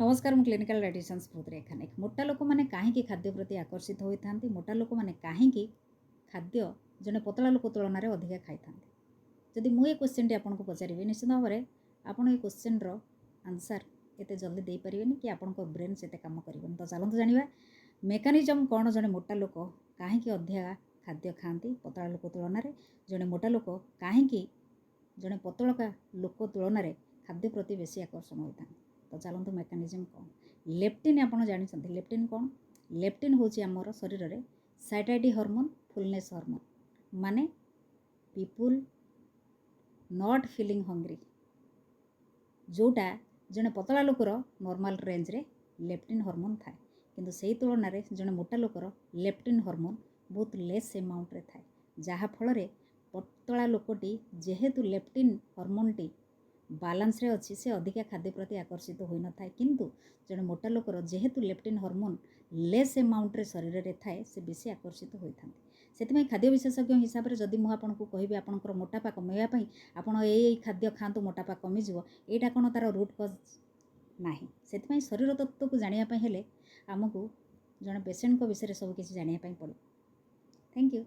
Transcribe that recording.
नमस्कार मु clinical dietitian स्मृतिरेखा नायक। मोटा लोक मैंने कहीं खाद्य प्रति आकर्षित होता हैं, मोटा लोक मैंने कहीं खाद्य जड़े पतला लोक तुलन में अधिका खाई था। जदि मुझे क्वेश्चन टी आपको पचारि निश्चित भाव में आपड़ ये क्वेश्चन आंसर एत जल्दी दे पारे कि आपण ब्रेन से कम कर। तो चलते जाना मेकानिजम कौन जड़े मोटा लोक कहीं अधिका खाद्य खाती पतला लोक तुलन में, जड़े मोटा लोक कहीं जड़े पतला लोक तुलन में खाद्य प्रति बेसी आकर्षण होता है। तो चलते मेकानिजम कौन। लेप्टिन आपड़ जानते लेप्टिन कौन। लेप्टिन हूँ आमर शरीर में साइटाइडी हार्मोन फुलनेस हार्मोन माने पीपुल नॉट फीलिंग हंग्री जोटा जड़े पतला लोकर नॉर्मल रेंज रे लेप्टिन हार्मोन थाए, किंतु से तुलन में जड़े मोटा लोकर लेप्टिन हार्मोन बहुत लेस अमाउंट रे थाए, जहाँ फल पतला लोकटी जेहेतु लेप्टिन हार्मोन टी बालांस रे अच्छी से अधिका खाद्य प्रति आकर्षित हो न थाए, किंतु जड़े मोटा लोकर जेहेतु लेप्टिन हार्मोन लेस अमाउंट रे शरीर रे थाए से बेसी आकर्षित होता है। से खाद्य विशेषज्ञ हिसाब से जदि मुझे आपको कहबी आपंकर मोटापा कमेवाई आपड़ ये खाद्य खातु मोटापा कमिज यहाँ कौन तार रूट कज ना। से शरीर तत्व को जानापी हेले आमको जड़े पेसेंट विषय सबकि जानापी पड़ो। Thank you.